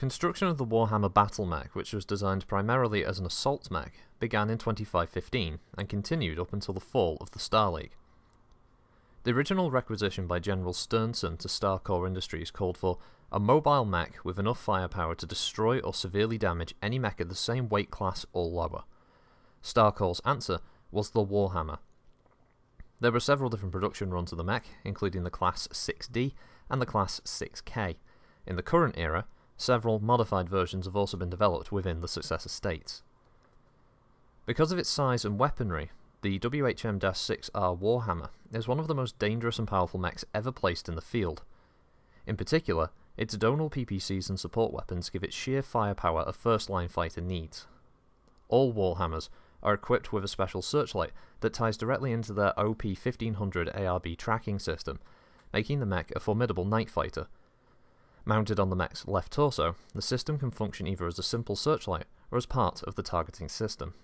Construction of the Warhammer battle mech, which was designed primarily as an assault mech, began in 2515 and continued up until the fall of the Star League. The original requisition by General Sternson to Starcorp Industries called for a mobile mech with enough firepower to destroy or severely damage any mech at the same weight class or lower. Starcorp's answer was the Warhammer. There were several different production runs of the mech, including the Class 6D and the Class 6K. In the current era, several modified versions have also been developed within the successor states. Because of its size and weaponry, the WHM-6R Warhammer is one of the most dangerous and powerful mechs ever placed in the field. In particular, its donal PPCs and support weapons give it sheer firepower a first-line fighter needs. All Warhammers are equipped with a special searchlight that ties directly into their OP-1500 ARB tracking system, making the mech a formidable night fighter. Mounted on the mech's left torso, the system can function either as a simple searchlight or as part of the targeting system.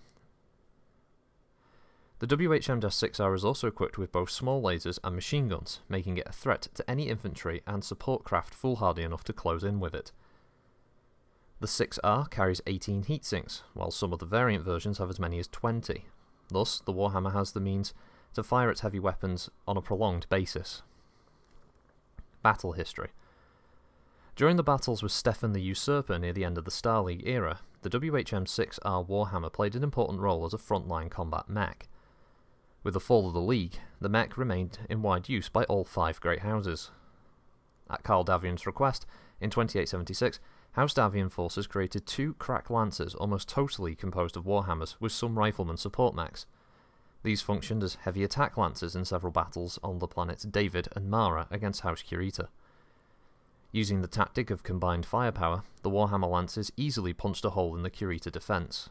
The WHM-6R is also equipped with both small lasers and machine guns, making it a threat to any infantry and support craft foolhardy enough to close in with it. The 6R carries 18 heatsinks, while some of the variant versions have as many as 20. Thus, the Warhammer has the means to fire its heavy weapons on a prolonged basis. Battle history. During the battles with Stefan the Usurper near the end of the Star League era, the WHM-6R Warhammer played an important role as a frontline combat mech. With the fall of the League, the mech remained in wide use by all 5 great houses. At Karl Davian's request, in 2876, House Davian forces created 2 crack lancers almost totally composed of Warhammers with some rifleman support mechs. These functioned as heavy attack lancers in several battles on the planets David and Mara against House Kurita. Using the tactic of combined firepower, the Warhammer lancers easily punched a hole in the Kurita defence.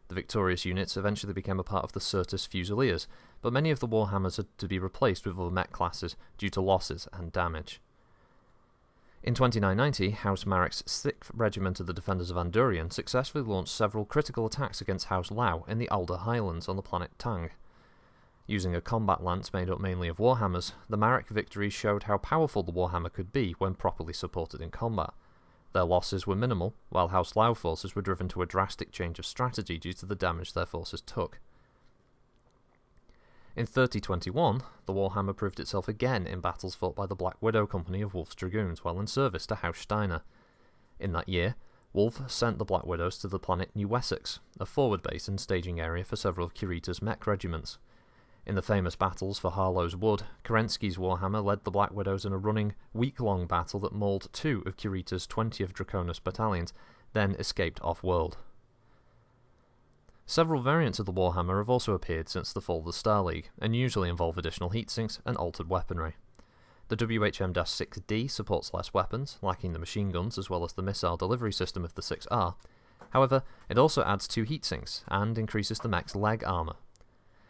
The victorious units eventually became a part of the Certus Fusiliers, but many of the Warhammers had to be replaced with other mech classes due to losses and damage. In 2990, House Marek's 6th Regiment of the Defenders of Andurian successfully launched several critical attacks against House Lau in the Alder Highlands on the planet Tang. Using a combat lance made up mainly of Warhammers, the Marek victories showed how powerful the Warhammer could be when properly supported in combat. Their losses were minimal, while House Lau forces were driven to a drastic change of strategy due to the damage their forces took. In 3021, the Warhammer proved itself again in battles fought by the Black Widow Company of Wolf's Dragoons while in service to House Steiner. In that year, Wolf sent the Black Widows to the planet New Wessex, a forward base and staging area for several of Kurita's mech regiments. In the famous battles for Harlow's Wood, Kerensky's Warhammer led the Black Widows in a running, week-long battle that mauled 2 of Kurita's 20th Draconis battalions, then escaped off-world. Several variants of the Warhammer have also appeared since the fall of the Star League, and usually involve additional heatsinks and altered weaponry. The WHM-6D supports less weapons, lacking the machine guns as well as the missile delivery system of the 6R. However, it also adds 2 heatsinks, and increases the mech's leg armour.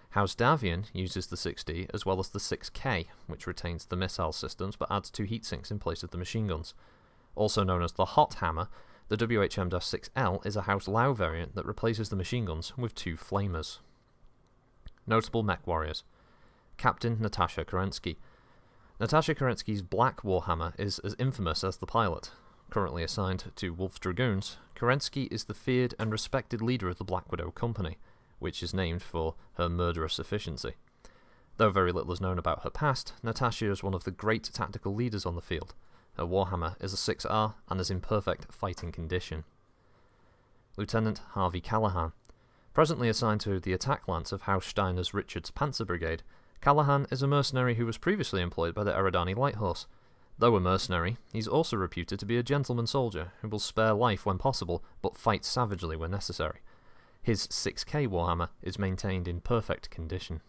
House Davian uses the 6D as well as the 6K, which retains the missile systems but adds 2 heatsinks in place of the machine guns. Also known as the Hot Hammer, the WHM-6L is a House Lau variant that replaces the machine guns with 2 flamers. Notable Mek Warriors. Captain Natasha Kerensky. Natasha Kerensky's Black Warhammer is as infamous as the pilot. Currently assigned to Wolf's Dragoons, Kerensky is the feared and respected leader of the Black Widow Company, which is named for her murderous efficiency. Though very little is known about her past, Natasha is one of the great tactical leaders on the field. Her Warhammer is a 6R and is in perfect fighting condition. Lieutenant Harvey Callahan. Presently assigned to the attack lance of House Steiner's Richards Panzer Brigade, Callahan is a mercenary who was previously employed by the Eridani Light Horse. Though a mercenary, he's also reputed to be a gentleman soldier who will spare life when possible, but fight savagely when necessary. His 6K Warhammer is maintained in perfect condition.